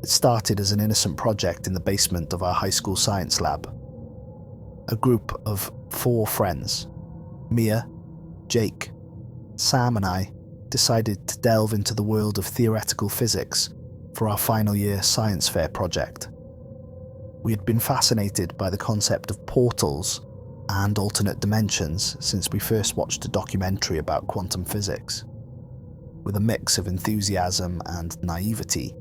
It started as an innocent project in the basement of our high school science lab. A group of 4 friends, Mia, Jake, Sam and I, decided to delve into the world of theoretical physics for our final year science fair project. We had been fascinated by the concept of portals and alternate dimensions since we first watched a documentary about quantum physics. With a mix of enthusiasm and naivety,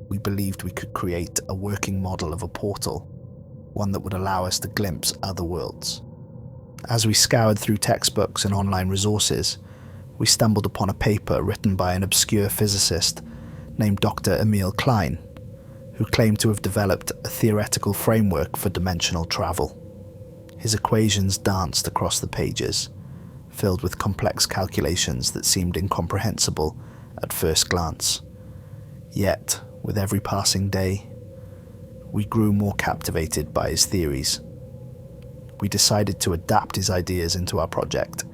we believed we could create a working model of a portal, one that would allow us to glimpse other worlds. As we scoured through textbooks and online resources, we stumbled upon a paper written by an obscure physicist named Dr. Emil Klein, who claimed to have developed a theoretical framework for dimensional travel. His equations danced across the pages, filled with complex calculations that seemed incomprehensible at first glance. Yet, with every passing day, we grew more captivated by his theories. We decided to adapt his ideas into our project,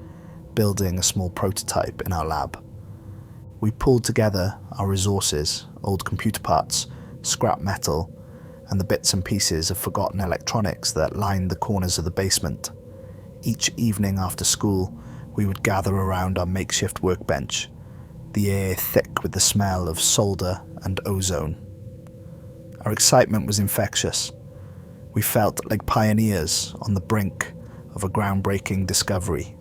building a small prototype in our lab. We pulled together our resources, old computer parts, scrap metal, and the bits and pieces of forgotten electronics that lined the corners of the basement. Each evening after school, we would gather around our makeshift workbench, the air thick with the smell of solder and ozone. Our excitement was infectious. We felt like pioneers on the brink of a groundbreaking discovery.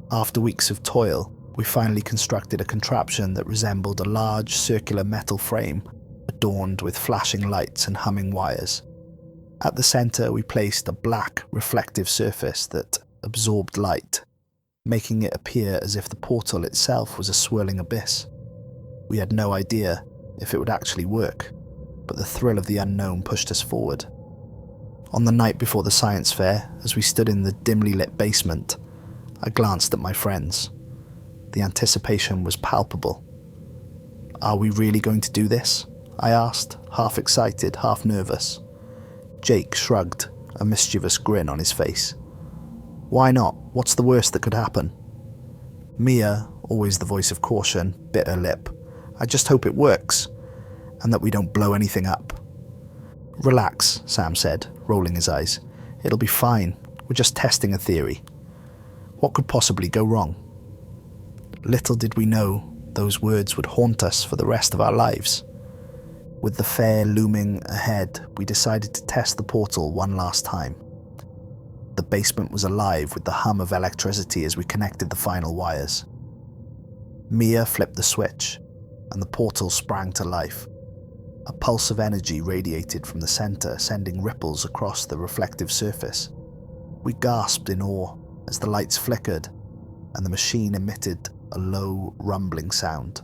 After weeks of toil, we finally constructed a contraption that resembled a large circular metal frame adorned with flashing lights and humming wires. At the center, we placed a black, reflective surface that absorbed light, making it appear as if the portal itself was a swirling abyss. We had no idea if it would actually work, but the thrill of the unknown pushed us forward. On the night before the science fair, as we stood in the dimly lit basement, I glanced at my friends. The anticipation was palpable. "Are we really going to do this?" I asked, half excited, half nervous. Jake shrugged, a mischievous grin on his face. "Why not? What's the worst that could happen?" Mia, always the voice of caution, bit her lip. "I just hope it works, and that we don't blow anything up." "Relax," Sam said, rolling his eyes. "It'll be fine. We're just testing a theory. What could possibly go wrong?" Little did we know those words would haunt us for the rest of our lives. With the fair looming ahead, we decided to test the portal one last time. The basement was alive with the hum of electricity as we connected the final wires. Mia flipped the switch, and the portal sprang to life. A pulse of energy radiated from the center, sending ripples across the reflective surface. We gasped in awe as the lights flickered, and the machine emitted a low, rumbling sound,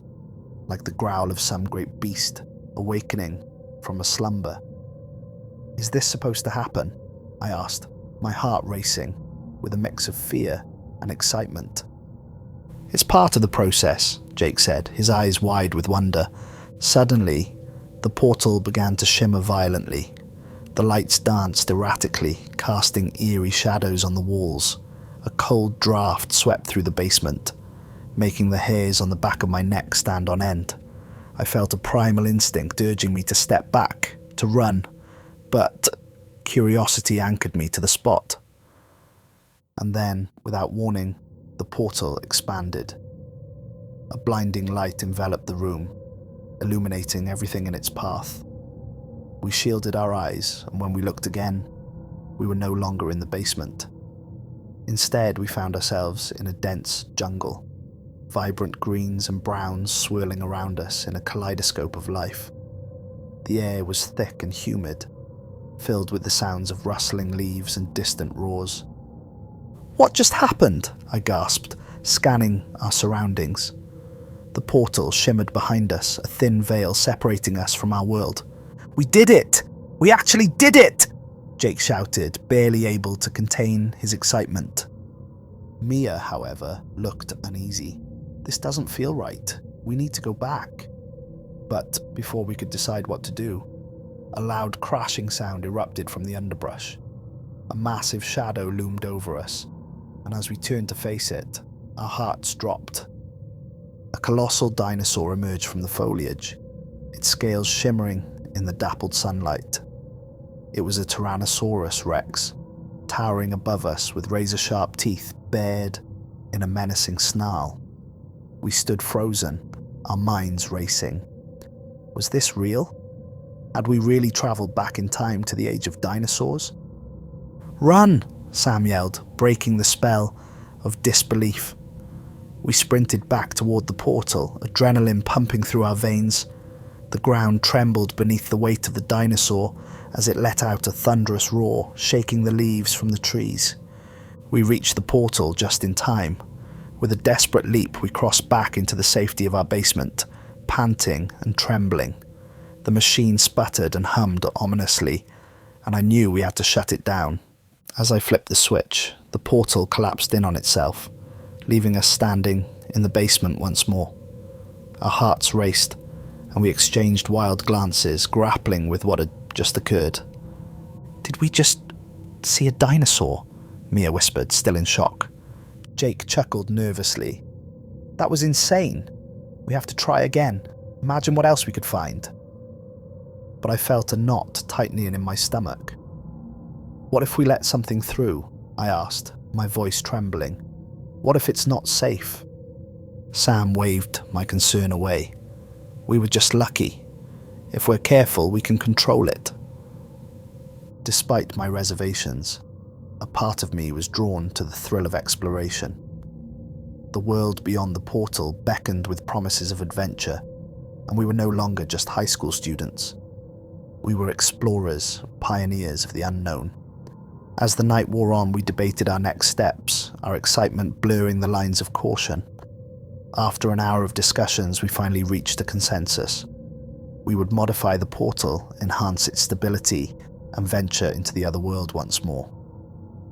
like the growl of some great beast awakening from a slumber. "Is this supposed to happen?" I asked, my heart racing with a mix of fear and excitement. "It's part of the process," Jake said, his eyes wide with wonder. Suddenly, the portal began to shimmer violently. The lights danced erratically, casting eerie shadows on the walls. A cold draft swept through the basement, making the hairs on the back of my neck stand on end. I felt a primal instinct urging me to step back, to run, but curiosity anchored me to the spot. And then, without warning, the portal expanded. A blinding light enveloped the room, illuminating everything in its path. We shielded our eyes, and when we looked again, we were no longer in the basement. Instead, we found ourselves in a dense jungle, vibrant greens and browns swirling around us in a kaleidoscope of life. The air was thick and humid, filled with the sounds of rustling leaves and distant roars. "What just happened?" I gasped, scanning our surroundings. The portal shimmered behind us, a thin veil separating us from our world. "We did it! We actually did it!" Jake shouted, barely able to contain his excitement. Mia, however, looked uneasy. "This doesn't feel right. We need to go back." But before we could decide what to do, a loud crashing sound erupted from the underbrush. A massive shadow loomed over us, and as we turned to face it, our hearts dropped. A colossal dinosaur emerged from the foliage, its scales shimmering in the dappled sunlight. It was a Tyrannosaurus Rex, towering above us with razor-sharp teeth bared in a menacing snarl. We stood frozen, our minds racing. Was this real? Had we really travelled back in time to the age of dinosaurs? "Run!" Sam yelled, breaking the spell of disbelief. We sprinted back toward the portal, adrenaline pumping through our veins. The ground trembled beneath the weight of the dinosaur as it let out a thunderous roar, shaking the leaves from the trees. We reached the portal just in time. With a desperate leap, we crossed back into the safety of our basement, panting and trembling. The machine sputtered and hummed ominously, and I knew we had to shut it down. As I flipped the switch, the portal collapsed in on itself, leaving us standing in the basement once more. Our hearts raced, and we exchanged wild glances, grappling with what had just occurred. "Did we just see a dinosaur?" Mia whispered, still in shock. Jake chuckled nervously. "That was insane. We have to try again. Imagine what else we could find." But I felt a knot tightening in my stomach. "What if we let something through?" I asked, my voice trembling. "What if it's not safe?" Sam waved my concern away. "We were just lucky. If we're careful, we can control it." Despite my reservations, a part of me was drawn to the thrill of exploration. The world beyond the portal beckoned with promises of adventure, and we were no longer just high school students. We were explorers, pioneers of the unknown. As the night wore on, we debated our next steps, our excitement blurring the lines of caution. After an hour of discussions, we finally reached a consensus. We would modify the portal, enhance its stability, and venture into the other world once more.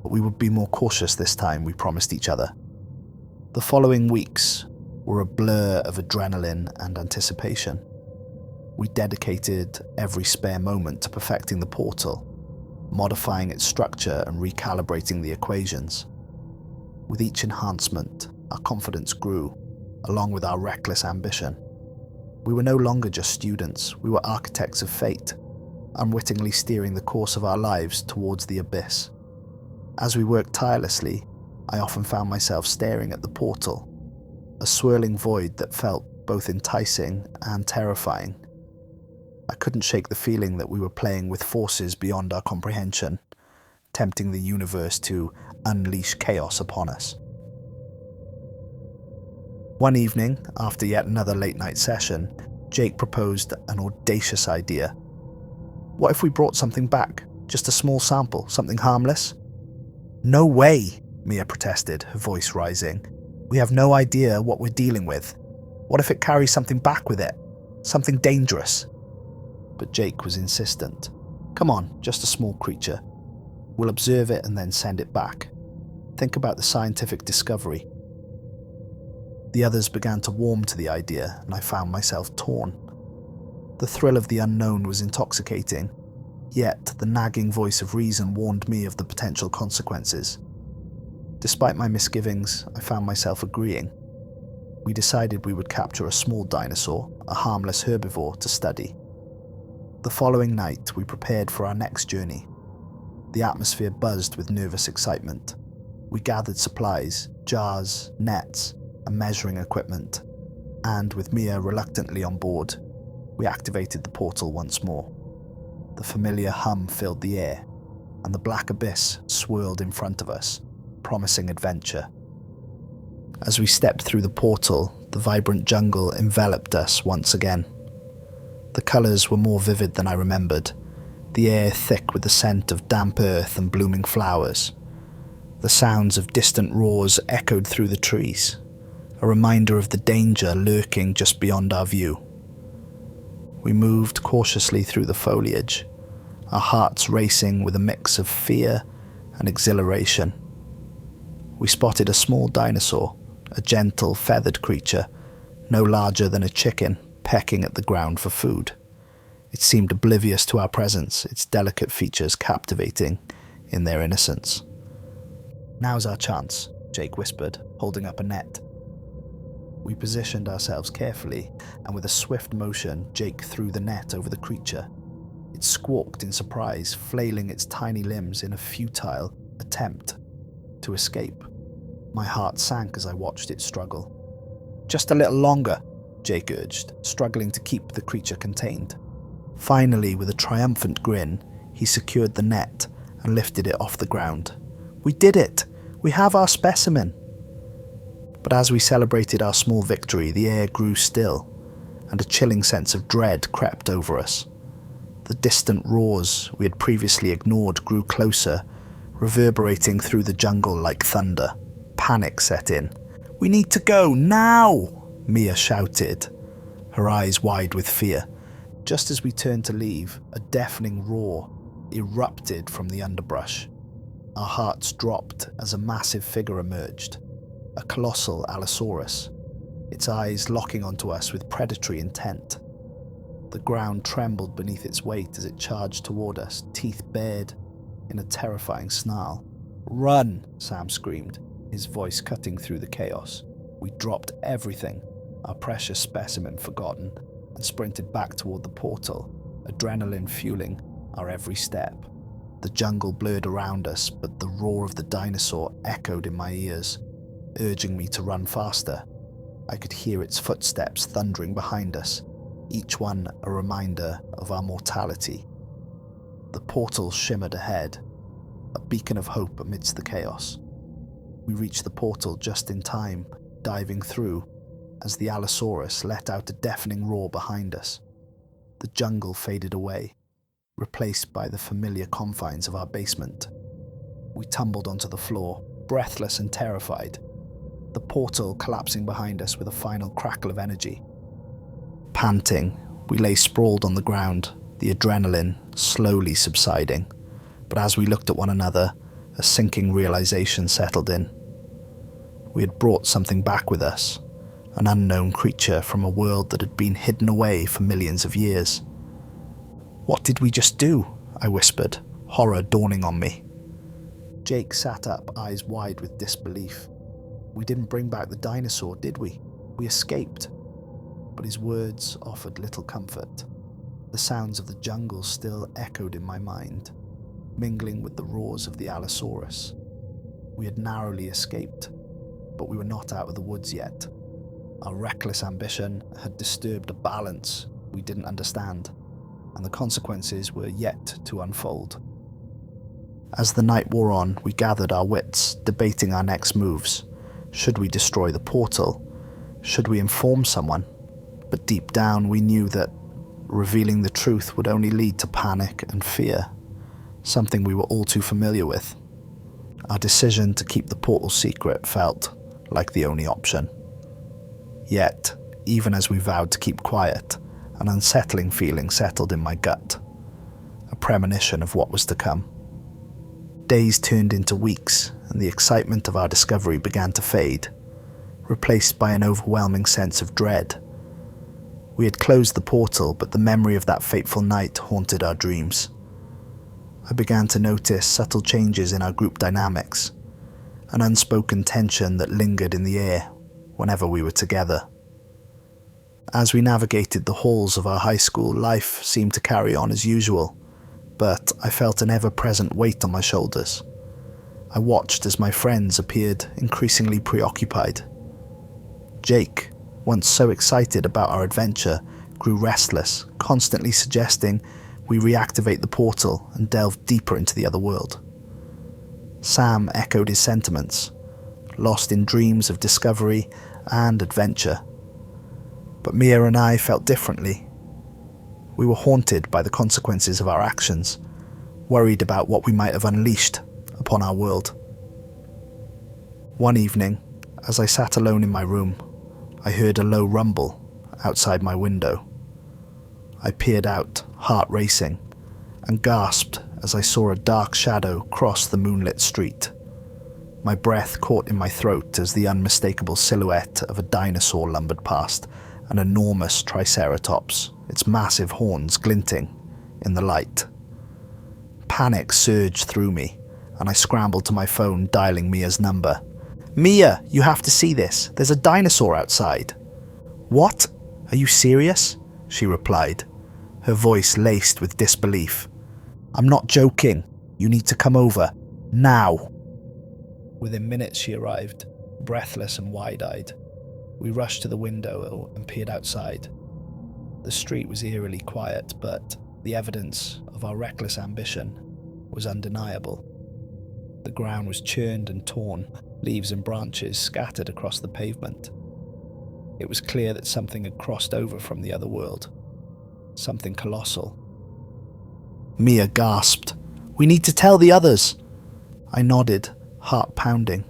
But we would be more cautious this time, we promised each other. The following weeks were a blur of adrenaline and anticipation. We dedicated every spare moment to perfecting the portal, modifying its structure and recalibrating the equations. With each enhancement, our confidence grew, along with our reckless ambition. We were no longer just students, we were architects of fate, unwittingly steering the course of our lives towards the abyss. As we worked tirelessly, I often found myself staring at the portal, a swirling void that felt both enticing and terrifying. I couldn't shake the feeling that we were playing with forces beyond our comprehension, tempting the universe to unleash chaos upon us. One evening, after yet another late-night session, Jake proposed an audacious idea. "What if we brought something back? Just a small sample, something harmless?" "No way," Mia protested, her voice rising. "We have no idea what we're dealing with. What if it carries something back with it? Something dangerous?" But Jake was insistent. "Come on, just a small creature. We'll observe it and then send it back. Think about the scientific discovery." The others began to warm to the idea, and I found myself torn. The thrill of the unknown was intoxicating, yet the nagging voice of reason warned me of the potential consequences. Despite my misgivings, I found myself agreeing. We decided we would capture a small dinosaur, a harmless herbivore, to study. The following night, we prepared for our next journey. The atmosphere buzzed with nervous excitement. We gathered supplies, jars, nets, and measuring equipment, and with Mia reluctantly on board, we activated the portal once more. The familiar hum filled the air, and the black abyss swirled in front of us, promising adventure. As we stepped through the portal, the vibrant jungle enveloped us once again. The colours were more vivid than I remembered, the air thick with the scent of damp earth and blooming flowers. The sounds of distant roars echoed through the trees, a reminder of the danger lurking just beyond our view. We moved cautiously through the foliage, our hearts racing with a mix of fear and exhilaration. We spotted a small dinosaur, a gentle, feathered creature, no larger than a chicken, pecking at the ground for food. It seemed oblivious to our presence, its delicate features captivating in their innocence. "Now's our chance," Jake whispered, holding up a net. We positioned ourselves carefully, and with a swift motion, Jake threw the net over the creature. It squawked in surprise, flailing its tiny limbs in a futile attempt to escape. My heart sank as I watched it struggle. "Just a little longer," Jake urged, struggling to keep the creature contained. Finally, with a triumphant grin, he secured the net and lifted it off the ground. "We did it! We have our specimen!" But as we celebrated our small victory, the air grew still, and a chilling sense of dread crept over us. The distant roars we had previously ignored grew closer, reverberating through the jungle like thunder. Panic set in. "We need to go, now!" Mia shouted, her eyes wide with fear. Just as we turned to leave, a deafening roar erupted from the underbrush. Our hearts dropped as a massive figure emerged, a colossal Allosaurus, its eyes locking onto us with predatory intent. The ground trembled beneath its weight as it charged toward us, teeth bared in a terrifying snarl. "Run!" Sam screamed, his voice cutting through the chaos. We dropped everything, our precious specimen forgotten, and sprinted back toward the portal, adrenaline fueling our every step. The jungle blurred around us, but the roar of the dinosaur echoed in my ears, urging me to run faster. I could hear its footsteps thundering behind us, each one a reminder of our mortality. The portal shimmered ahead, a beacon of hope amidst the chaos. We reached the portal just in time, diving through, as the Allosaurus let out a deafening roar behind us. The jungle faded away, replaced by the familiar confines of our basement. We tumbled onto the floor, breathless and terrified, the portal collapsing behind us with a final crackle of energy. Panting, we lay sprawled on the ground, the adrenaline slowly subsiding. But as we looked at one another, a sinking realization settled in. We had brought something back with us, an unknown creature from a world that had been hidden away for millions of years. "What did we just do?" I whispered, horror dawning on me. Jake sat up, eyes wide with disbelief. "We didn't bring back the dinosaur, did we? We escaped." But his words offered little comfort. The sounds of the jungle still echoed in my mind, mingling with the roars of the Allosaurus. We had narrowly escaped, but we were not out of the woods yet. Our reckless ambition had disturbed a balance we didn't understand, and the consequences were yet to unfold. As the night wore on, we gathered our wits, debating our next moves. Should we destroy the portal? Should we inform someone? But deep down we knew that revealing the truth would only lead to panic and fear, something we were all too familiar with. Our decision to keep the portal secret felt like the only option. Yet, even as we vowed to keep quiet, an unsettling feeling settled in my gut, a premonition of what was to come. Days turned into weeks, and the excitement of our discovery began to fade, replaced by an overwhelming sense of dread. We had closed the portal, but the memory of that fateful night haunted our dreams. I began to notice subtle changes in our group dynamics, an unspoken tension that lingered in the air whenever we were together. As we navigated the halls of our high school, life seemed to carry on as usual, but I felt an ever-present weight on my shoulders. I watched as my friends appeared increasingly preoccupied. Jake, once so excited about our adventure, grew restless, constantly suggesting we reactivate the portal and delve deeper into the other world. Sam echoed his sentiments, lost in dreams of discovery and adventure. But Mia and I felt differently. We were haunted by the consequences of our actions, worried about what we might have unleashed upon our world. One evening, as I sat alone in my room, I heard a low rumble outside my window. I peered out, heart racing, and gasped as I saw a dark shadow cross the moonlit street. My breath caught in my throat as the unmistakable silhouette of a dinosaur lumbered past, an enormous triceratops, its massive horns glinting in the light. Panic surged through me, and I scrambled to my phone, dialing Mia's number. "Mia, you have to see this. There's a dinosaur outside." "What? Are you serious?" she replied, her voice laced with disbelief. "I'm not joking. You need to come over. Now." Within minutes she arrived, breathless and wide-eyed. We rushed to the window and peered outside. The street was eerily quiet, but the evidence of our reckless ambition was undeniable. The ground was churned and torn, leaves and branches scattered across the pavement. It was clear that something had crossed over from the other world. Something colossal. Mia gasped. "We need to tell the others." I nodded, heart pounding.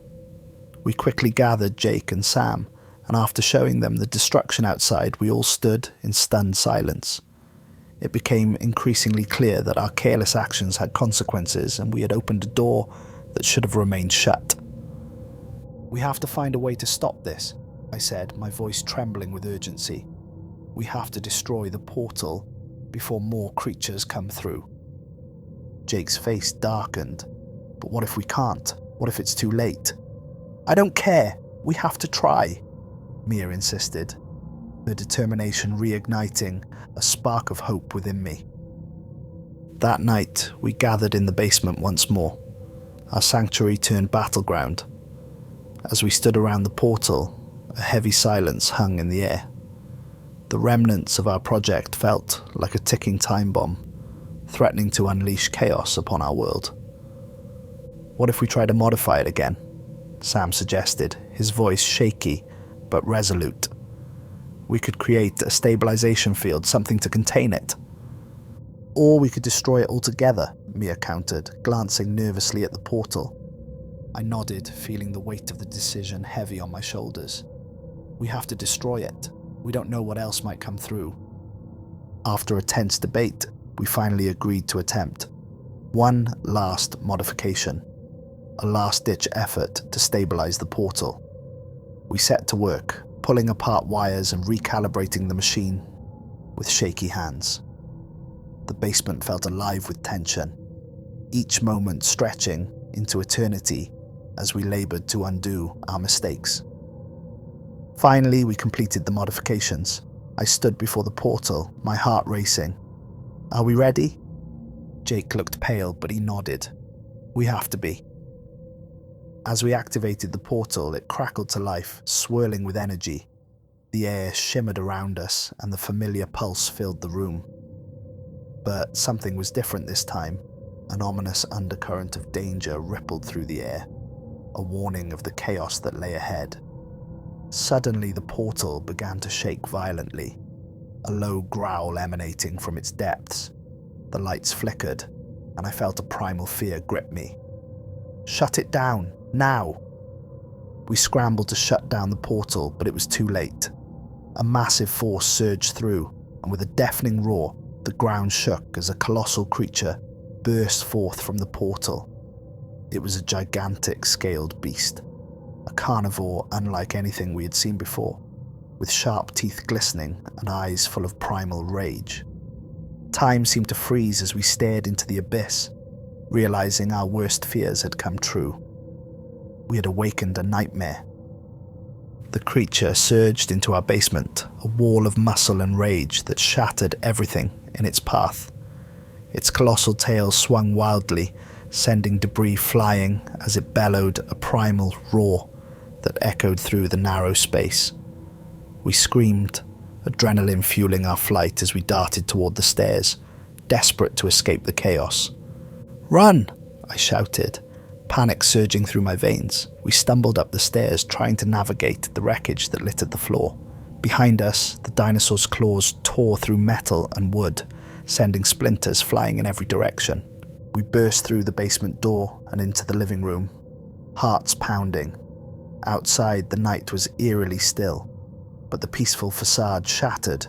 We quickly gathered Jake and Sam, and after showing them the destruction outside, we all stood in stunned silence. It became increasingly clear that our careless actions had consequences, and we had opened a door that should have remained shut. "We have to find a way to stop this," I said, my voice trembling with urgency. "We have to destroy the portal before more creatures come through." Jake's face darkened. "But what if we can't? What if it's too late?" "I don't care. We have to try," Mia insisted, her determination reigniting a spark of hope within me. That night, we gathered in the basement once more, our sanctuary turned battleground. As we stood around the portal, a heavy silence hung in the air. The remnants of our project felt like a ticking time bomb, threatening to unleash chaos upon our world. "What if we try to modify it again?" Sam suggested, his voice shaky but resolute. "We could create a stabilization field, something to contain it." "Or we could destroy it altogether," Mia countered, glancing nervously at the portal. I nodded, feeling the weight of the decision heavy on my shoulders. "We have to destroy it. We don't know what else might come through." After a tense debate, we finally agreed to attempt one last modification, a last-ditch effort to stabilize the portal. We set to work, pulling apart wires and recalibrating the machine with shaky hands. The basement felt alive with tension, each moment stretching into eternity as we labored to undo our mistakes. Finally, we completed the modifications. I stood before the portal, my heart racing. "Are we ready?" Jake looked pale, but he nodded. "We have to be." As we activated the portal, it crackled to life, swirling with energy. The air shimmered around us, and the familiar pulse filled the room. But something was different this time. An ominous undercurrent of danger rippled through the air, a warning of the chaos that lay ahead. Suddenly, the portal began to shake violently, a low growl emanating from its depths. The lights flickered, and I felt a primal fear grip me. "Shut it down, now!" We scrambled to shut down the portal, but it was too late. A massive force surged through, and with a deafening roar, the ground shook as a colossal creature burst forth from the portal. It was a gigantic scaled beast, a carnivore unlike anything we had seen before, with sharp teeth glistening and eyes full of primal rage. Time seemed to freeze as we stared into the abyss, realizing our worst fears had come true. We had awakened a nightmare. The creature surged into our basement, a wall of muscle and rage that shattered everything in its path. Its colossal tail swung wildly, sending debris flying as it bellowed a primal roar that echoed through the narrow space. We screamed, adrenaline fueling our flight as we darted toward the stairs, desperate to escape the chaos. "Run!" I shouted, panic surging through my veins. We stumbled up the stairs, trying to navigate the wreckage that littered the floor. Behind us, the dinosaur's claws tore through metal and wood, sending splinters flying in every direction. We burst through the basement door and into the living room, hearts pounding. Outside, the night was eerily still, but the peaceful facade shattered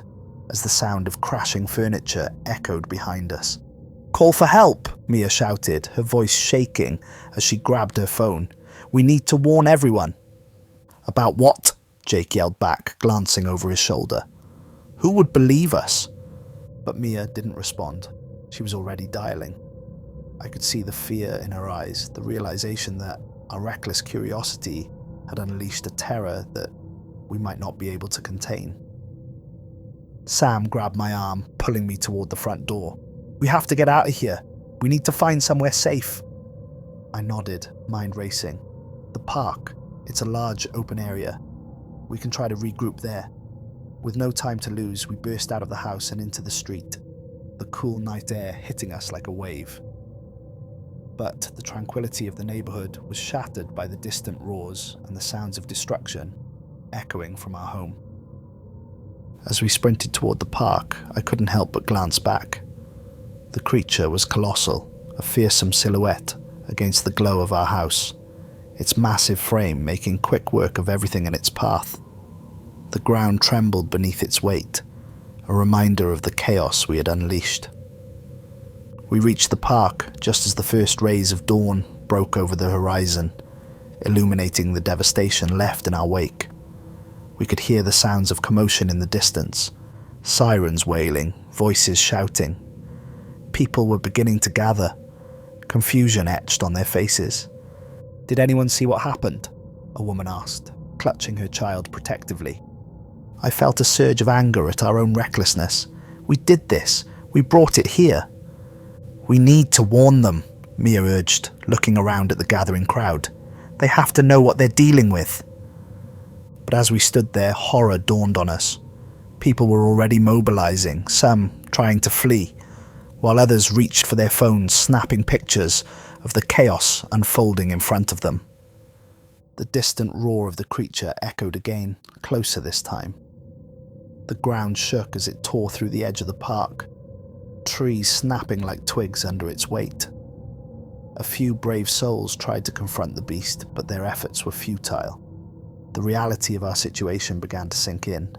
as the sound of crashing furniture echoed behind us. "Call for help!" Mia shouted, her voice shaking as she grabbed her phone. "We need to warn everyone." "About what?" Jake yelled back, glancing over his shoulder. "Who would believe us?" But Mia didn't respond. She was already dialing. I could see the fear in her eyes, the realization that our reckless curiosity had unleashed a terror that we might not be able to contain. Sam grabbed my arm, pulling me toward the front door. "We have to get out of here. We need to find somewhere safe." I nodded, mind racing. "The park. It's a large open area. We can try to regroup there." With no time to lose, we burst out of the house and into the street, the cool night air hitting us like a wave. But the tranquility of the neighborhood was shattered by the distant roars and the sounds of destruction echoing from our home. As we sprinted toward the park, I couldn't help but glance back. The creature was colossal, a fearsome silhouette against the glow of our house, its massive frame making quick work of everything in its path. The ground trembled beneath its weight, a reminder of the chaos we had unleashed. We reached the park just as the first rays of dawn broke over the horizon, illuminating the devastation left in our wake. We could hear the sounds of commotion in the distance, sirens wailing, voices shouting. People were beginning to gather, confusion etched on their faces. "Did anyone see what happened?" a woman asked, clutching her child protectively. I felt a surge of anger at our own recklessness. "We did this. We brought it here." "We need to warn them," Mia urged, looking around at the gathering crowd. "They have to know what they're dealing with." But as we stood there, horror dawned on us. People were already mobilizing, some trying to flee, while others reached for their phones, snapping pictures of the chaos unfolding in front of them. The distant roar of the creature echoed again, closer this time. The ground shook as it tore through the edge of the park, trees snapping like twigs under its weight. A few brave souls tried to confront the beast, but their efforts were futile. The reality of our situation began to sink in.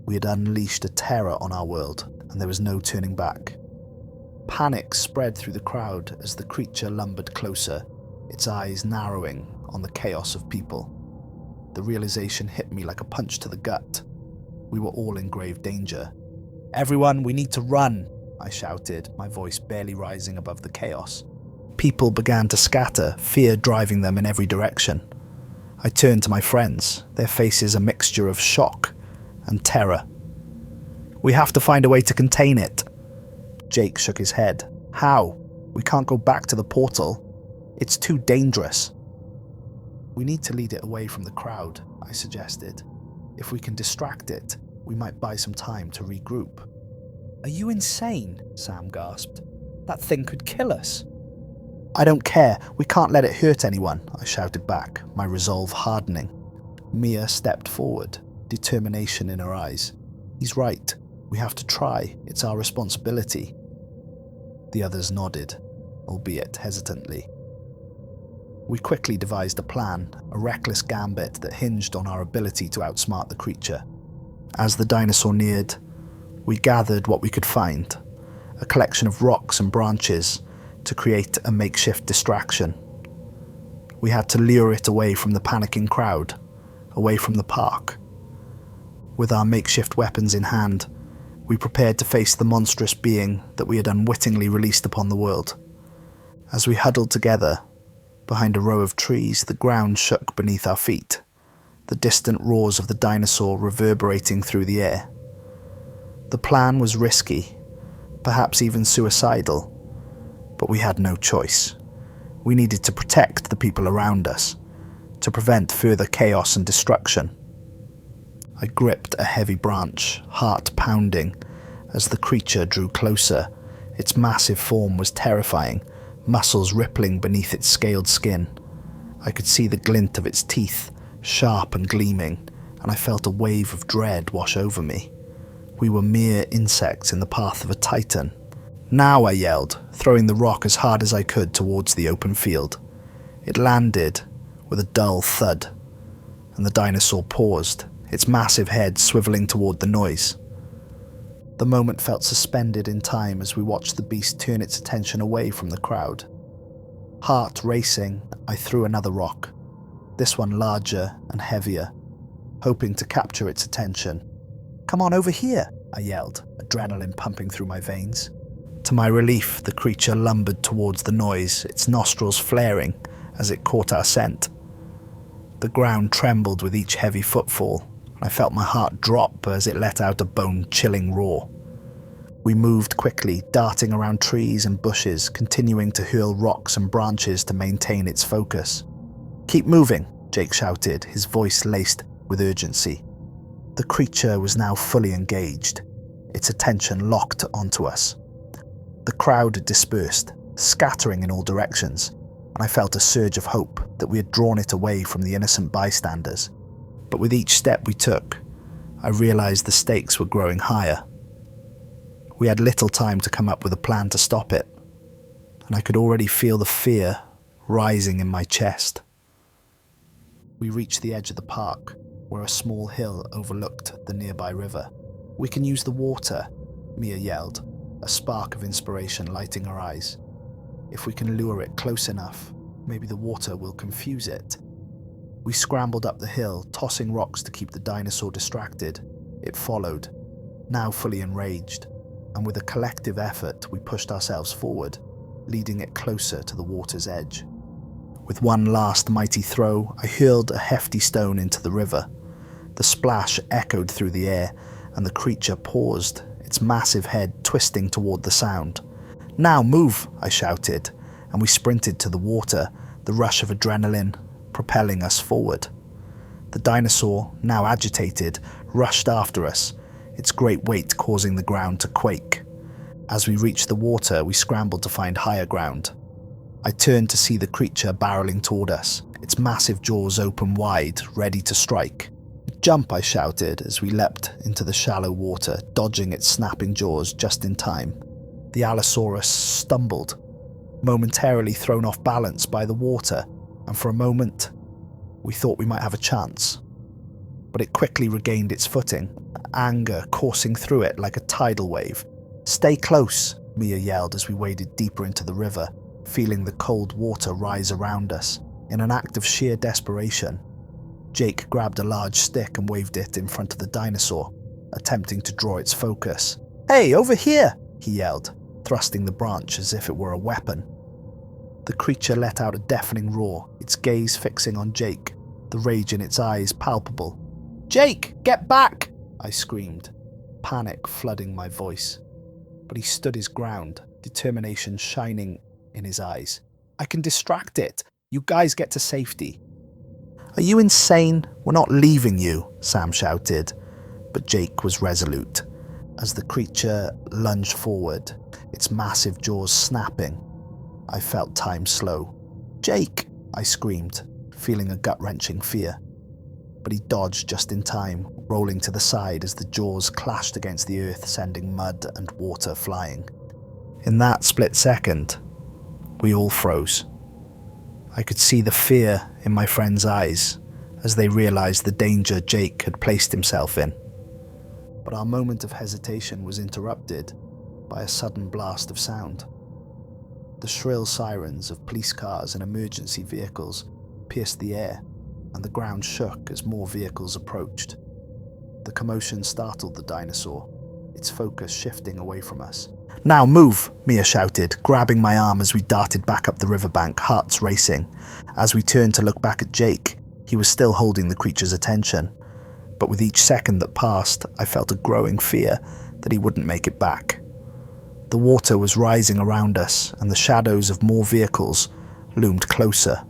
We had unleashed a terror on our world, and there was no turning back. Panic spread through the crowd as the creature lumbered closer, its eyes narrowing on the chaos of people. The realization hit me like a punch to the gut. We were all in grave danger. "Everyone, we need to run," I shouted, my voice barely rising above the chaos. People began to scatter, fear driving them in every direction. I turned to my friends, their faces a mixture of shock and terror. "We have to find a way to contain it." Jake shook his head. "How? We can't go back to the portal. It's too dangerous." "We need to lead it away from the crowd," I suggested. "If we can distract it, we might buy some time to regroup." "Are you insane?" Sam gasped. "That thing could kill us." "I don't care. We can't let it hurt anyone," I shouted back, my resolve hardening. Mia stepped forward, determination in her eyes. "He's right. We have to try. It's our responsibility." The others nodded, albeit hesitantly. We quickly devised a plan, a reckless gambit that hinged on our ability to outsmart the creature. As the dinosaur neared, we gathered what we could find, a collection of rocks and branches, to create a makeshift distraction. We had to lure it away from the panicking crowd, away from the park. With our makeshift weapons in hand, we prepared to face the monstrous being that we had unwittingly released upon the world. As we huddled together, behind a row of trees, the ground shook beneath our feet, the distant roars of the dinosaur reverberating through the air. The plan was risky, perhaps even suicidal, but we had no choice. We needed to protect the people around us, to prevent further chaos and destruction. I gripped a heavy branch, heart pounding, as the creature drew closer. Its massive form was terrifying, muscles rippling beneath its scaled skin. I could see the glint of its teeth, sharp and gleaming, and I felt a wave of dread wash over me. We were mere insects in the path of a titan. "Now," I yelled, throwing the rock as hard as I could towards the open field. It landed with a dull thud, and the dinosaur paused, its massive head swiveling toward the noise. The moment felt suspended in time as we watched the beast turn its attention away from the crowd. Heart racing, I threw another rock, this one larger and heavier, hoping to capture its attention. "Come on over here," I yelled, adrenaline pumping through my veins. To my relief, the creature lumbered towards the noise, its nostrils flaring as it caught our scent. The ground trembled with each heavy footfall, and I felt my heart drop as it let out a bone-chilling roar. We moved quickly, darting around trees and bushes, continuing to hurl rocks and branches to maintain its focus. "Keep moving," Jake shouted, his voice laced with urgency. The creature was now fully engaged, its attention locked onto us. The crowd dispersed, scattering in all directions, and I felt a surge of hope that we had drawn it away from the innocent bystanders. But with each step we took, I realized the stakes were growing higher. We had little time to come up with a plan to stop it, and I could already feel the fear rising in my chest. We reached the edge of the park, where a small hill overlooked the nearby river. "We can use the water," Mia yelled, a spark of inspiration lighting her eyes. "If we can lure it close enough, maybe the water will confuse it." We scrambled up the hill, tossing rocks to keep the dinosaur distracted. It followed, now fully enraged, and with a collective effort we pushed ourselves forward, leading it closer to the water's edge. With one last mighty throw, I hurled a hefty stone into the river. The splash echoed through the air, and the creature paused, its massive head twisting toward the sound. "Now move," I shouted, and we sprinted to the water, the rush of adrenaline propelling us forward. The dinosaur, now agitated, rushed after us, its great weight causing the ground to quake. As we reached the water, we scrambled to find higher ground. I turned to see the creature barreling toward us, its massive jaws open wide, ready to strike. "Jump," I shouted as we leapt into the shallow water, dodging its snapping jaws just in time. The Allosaurus stumbled, momentarily thrown off balance by the water, and for a moment, we thought we might have a chance. But it quickly regained its footing, anger coursing through it like a tidal wave. "Stay close," Mia yelled as we waded deeper into the river, feeling the cold water rise around us. In an act of sheer desperation, Jake grabbed a large stick and waved it in front of the dinosaur, attempting to draw its focus. "Hey, over here!" he yelled, thrusting the branch as if it were a weapon. The creature let out a deafening roar, its gaze fixing on Jake, the rage in its eyes palpable. "Jake, get back!" I screamed, panic flooding my voice. But he stood his ground, determination shining in his eyes. "I can distract it. You guys get to safety." "Are you insane? We're not leaving you," Sam shouted, but Jake was resolute. As the creature lunged forward, its massive jaws snapping, I felt time slow. "Jake!" I screamed, feeling a gut-wrenching fear. But he dodged just in time, rolling to the side as the jaws clashed against the earth, sending mud and water flying. In that split second, we all froze. I could see the fear in my friends' eyes as they realized the danger Jake had placed himself in. But our moment of hesitation was interrupted by a sudden blast of sound. The shrill sirens of police cars and emergency vehicles pierced the air, and the ground shook as more vehicles approached. The commotion startled the dinosaur, its focus shifting away from us. "Now move," Mia shouted, grabbing my arm as we darted back up the riverbank, hearts racing. As we turned to look back at Jake, he was still holding the creature's attention. But with each second that passed, I felt a growing fear that he wouldn't make it back. The water was rising around us, and the shadows of more vehicles loomed closer.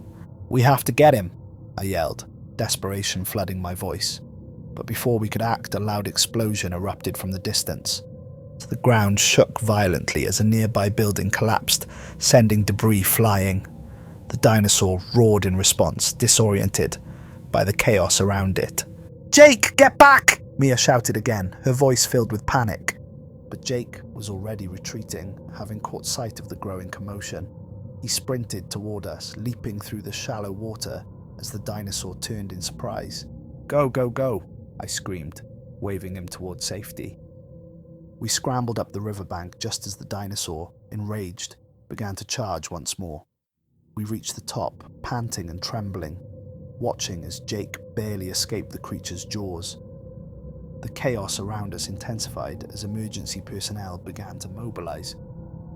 "We have to get him," I yelled, desperation flooding my voice. But before we could act, a loud explosion erupted from the distance. The ground shook violently as a nearby building collapsed, sending debris flying. The dinosaur roared in response, disoriented by the chaos around it. "Jake, get back!" Mia shouted again, her voice filled with panic. But Jake was already retreating, having caught sight of the growing commotion. He sprinted toward us, leaping through the shallow water as the dinosaur turned in surprise. "Go, go, go!" I screamed, waving him toward safety. We scrambled up the riverbank just as the dinosaur, enraged, began to charge once more. We reached the top, panting and trembling, watching as Jake barely escaped the creature's jaws. The chaos around us intensified as emergency personnel began to mobilize,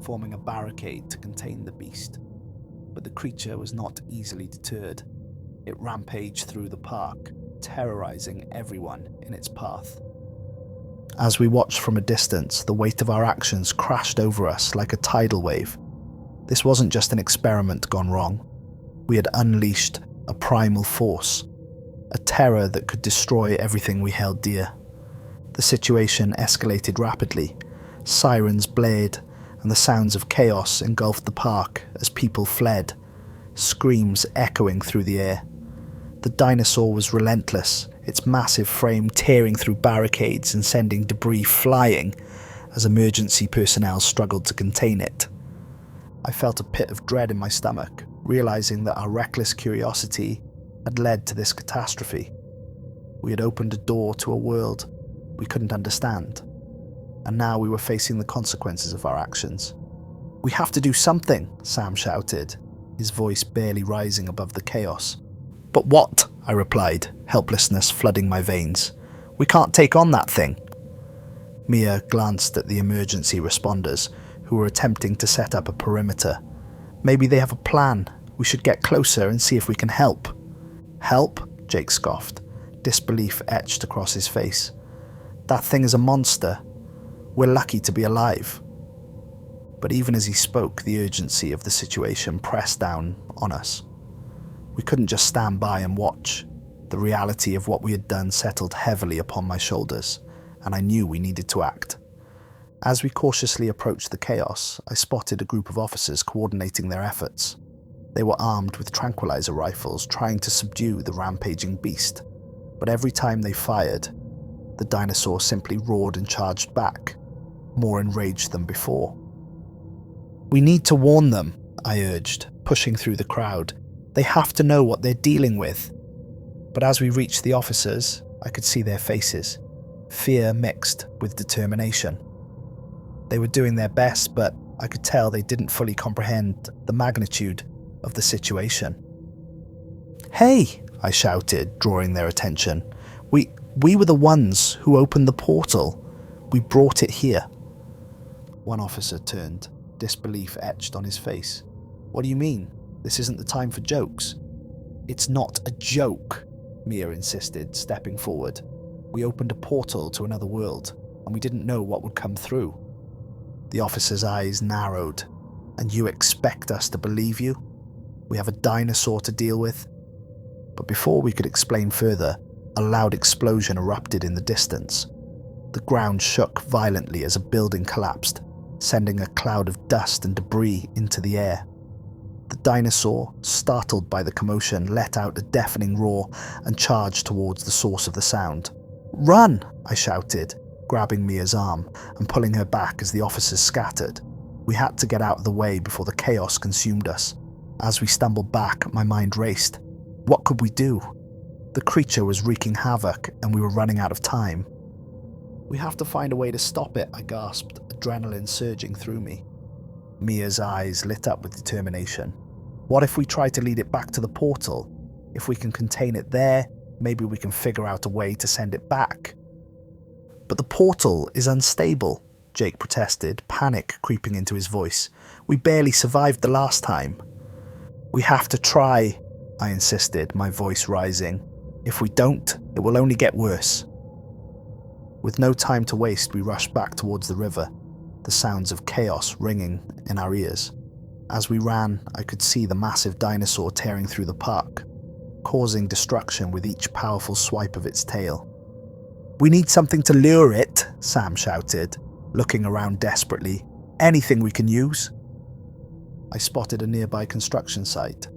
forming a barricade to contain the beast. But the creature was not easily deterred. It rampaged through the park, terrorizing everyone in its path. As we watched from a distance, the weight of our actions crashed over us like a tidal wave. This wasn't just an experiment gone wrong. We had unleashed a primal force, a terror that could destroy everything we held dear. The situation escalated rapidly. Sirens blared, and the sounds of chaos engulfed the park as people fled, screams echoing through the air. The dinosaur was relentless, its massive frame tearing through barricades and sending debris flying as emergency personnel struggled to contain it. I felt a pit of dread in my stomach, realizing that our reckless curiosity had led to this catastrophe. We had opened a door to a world we couldn't understand, and now we were facing the consequences of our actions. "We have to do something," Sam shouted, his voice barely rising above the chaos. "But what?" I replied, helplessness flooding my veins. "We can't take on that thing." Mia glanced at the emergency responders, who were attempting to set up a perimeter. "Maybe they have a plan. We should get closer and see if we can help." "Help?" Jake scoffed, disbelief etched across his face. "That thing is a monster. We're lucky to be alive." But even as he spoke, the urgency of the situation pressed down on us. We couldn't just stand by and watch. The reality of what we had done settled heavily upon my shoulders, and I knew we needed to act. As we cautiously approached the chaos, I spotted a group of officers coordinating their efforts. They were armed with tranquilizer rifles, trying to subdue the rampaging beast. But every time they fired, the dinosaur simply roared and charged back, more enraged than before. "We need to warn them," I urged, pushing through the crowd. "They have to know what they're dealing with." But as we reached the officers, I could see their faces, fear mixed with determination. They were doing their best, but I could tell they didn't fully comprehend the magnitude of the situation. "Hey!" I shouted, drawing their attention. We were the ones who opened the portal. We brought it here." One officer turned, disbelief etched on his face. "What do you mean? This isn't the time for jokes." "It's not a joke," Mia insisted, stepping forward. "We opened a portal to another world, and we didn't know what would come through." The officer's eyes narrowed. "And you expect us to believe you? We have a dinosaur to deal with?" But before we could explain further, a loud explosion erupted in the distance. The ground shook violently as a building collapsed, sending a cloud of dust and debris into the air. The dinosaur, startled by the commotion, let out a deafening roar and charged towards the source of the sound. "Run!" I shouted, grabbing Mia's arm and pulling her back as the officers scattered. We had to get out of the way before the chaos consumed us. As we stumbled back, my mind raced. What could we do? The creature was wreaking havoc, and we were running out of time. "We have to find a way to stop it," I gasped, adrenaline surging through me. Mia's eyes lit up with determination. "What if we try to lead it back to the portal? If we can contain it there, maybe we can figure out a way to send it back." "But the portal is unstable," Jake protested, panic creeping into his voice. "We barely survived the last time." "We have to try," I insisted, my voice rising. "If we don't, it will only get worse." With no time to waste, we rushed back towards the river, the sounds of chaos ringing in our ears. As we ran, I could see the massive dinosaur tearing through the park, causing destruction with each powerful swipe of its tail. "We need something to lure it," Sam shouted, looking around desperately. "Anything we can use." I spotted a nearby construction site,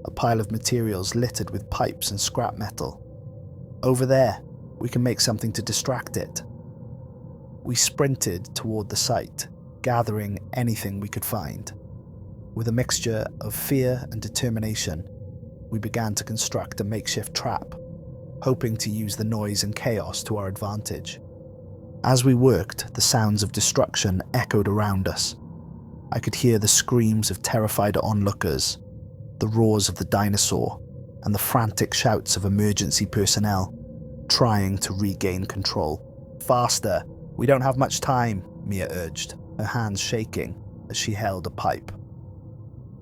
a pile of materials littered with pipes and scrap metal. "Over there, we can make something to distract it." We sprinted toward the site, gathering anything we could find. With a mixture of fear and determination, we began to construct a makeshift trap, hoping to use the noise and chaos to our advantage. As we worked, the sounds of destruction echoed around us. I could hear the screams of terrified onlookers, the roars of the dinosaur, and the frantic shouts of emergency personnel trying to regain control. "Faster! We don't have much time," Mia urged, her hands shaking as she held a pipe.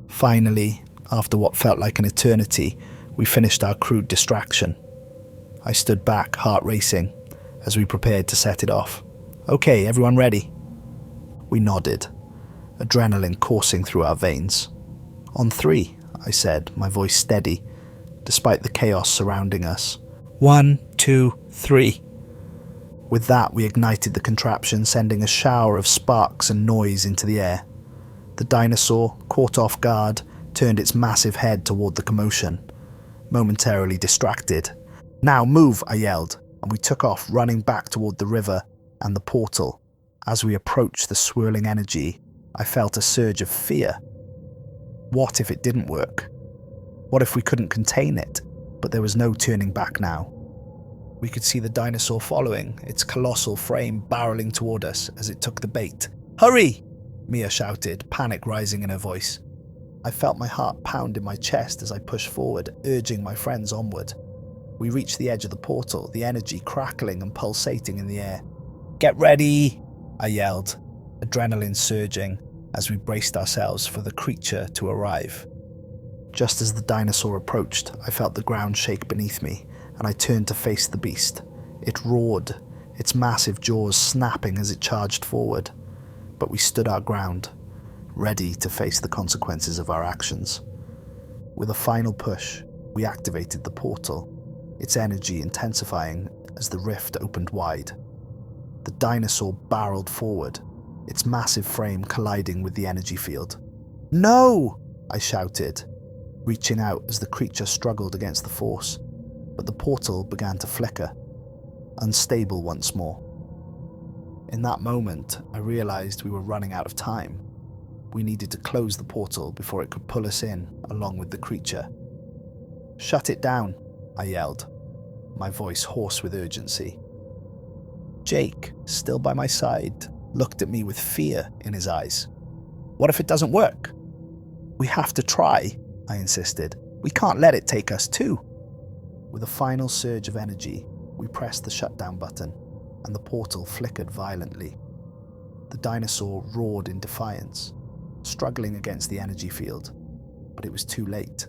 Finally, after what felt like an eternity, We finished our crude distraction. I stood back, heart racing, as we prepared to set it off. "Okay, everyone ready?" We nodded, adrenaline coursing through our veins. "On 3, I said, my voice steady, despite the chaos surrounding us. 1, 2, 3. With that, we ignited the contraption, sending a shower of sparks and noise into the air. The dinosaur, caught off guard, turned its massive head toward the commotion, momentarily distracted. "Now move," I yelled, and we took off, running back toward the river and the portal. As we approached the swirling energy, I felt a surge of fear. What if it didn't work? What if we couldn't contain it? But there was no turning back now. We could see the dinosaur following, its colossal frame barreling toward us as it took the bait. "Hurry!" Mia shouted, panic rising in her voice. I felt my heart pound in my chest as I pushed forward, urging my friends onward. We reached the edge of the portal, the energy crackling and pulsating in the air. "Get ready!" I yelled, adrenaline surging as we braced ourselves for the creature to arrive. Just as the dinosaur approached, I felt the ground shake beneath me, and I turned to face the beast. It roared, its massive jaws snapping as it charged forward. But we stood our ground, ready to face the consequences of our actions. With a final push, we activated the portal, its energy intensifying as the rift opened wide. The dinosaur barreled forward, its massive frame colliding with the energy field. "No!" I shouted, reaching out as the creature struggled against the force. But the portal began to flicker, unstable once more. In that moment, I realized we were running out of time. We needed to close the portal before it could pull us in, along with the creature. "Shut it down," I yelled, my voice hoarse with urgency. Jake, still by my side, looked at me with fear in his eyes. "What if it doesn't work?" "We have to try," I insisted. "We can't let it take us too." With a final surge of energy, we pressed the shutdown button, and the portal flickered violently. The dinosaur roared in defiance, struggling against the energy field, but it was too late.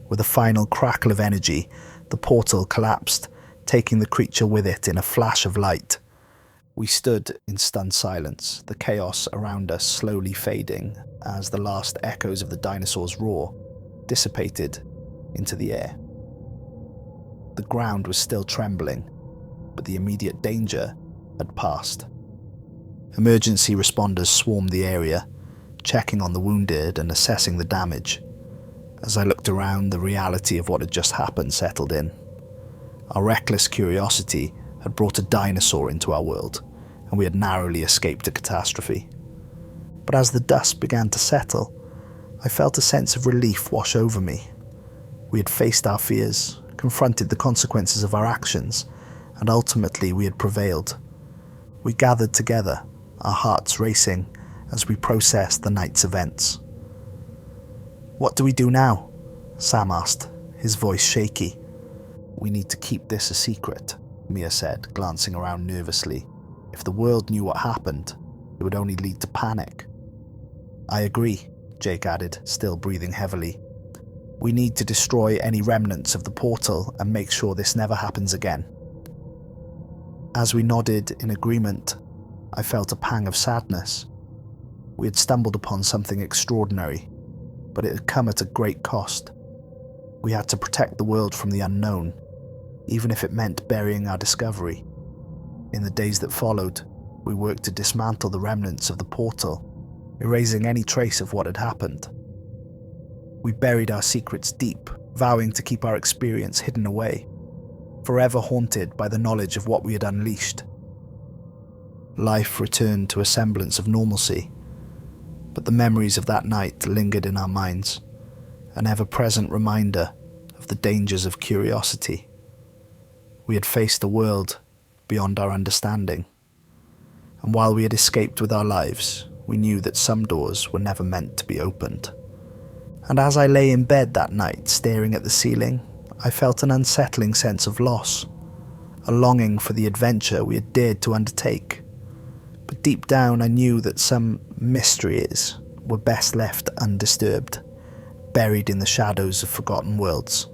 With a final crackle of energy, the portal collapsed, taking the creature with it in a flash of light. We stood in stunned silence, the chaos around us slowly fading as the last echoes of the dinosaur's roar dissipated into the air. The ground was still trembling, but the immediate danger had passed. Emergency responders swarmed the area, checking on the wounded and assessing the damage. As I looked around, the reality of what had just happened settled in. Our reckless curiosity had brought a dinosaur into our world, and we had narrowly escaped a catastrophe. But as the dust began to settle, I felt a sense of relief wash over me. We had faced our fears, confronted the consequences of our actions, and ultimately we had prevailed. We gathered together, our hearts racing as we processed the night's events. "What do we do now?" Sam asked, his voice shaky. "We need to keep this a secret," Mia said, glancing around nervously. "If the world knew what happened, it would only lead to panic." "I agree," Jake added, still breathing heavily. "We need to destroy any remnants of the portal and make sure this never happens again." As we nodded in agreement, I felt a pang of sadness. We had stumbled upon something extraordinary, but it had come at a great cost. We had to protect the world from the unknown, even if it meant burying our discovery. In the days that followed, we worked to dismantle the remnants of the portal, erasing any trace of what had happened. We buried our secrets deep, vowing to keep our experience hidden away, forever haunted by the knowledge of what we had unleashed. Life returned to a semblance of normalcy, but the memories of that night lingered in our minds, an ever-present reminder of the dangers of curiosity. We had faced a world beyond our understanding, and while we had escaped with our lives, we knew that some doors were never meant to be opened. And as I lay in bed that night, staring at the ceiling, I felt an unsettling sense of loss, a longing for the adventure we had dared to undertake. But deep down I knew that some mysteries were best left undisturbed, buried in the shadows of forgotten worlds.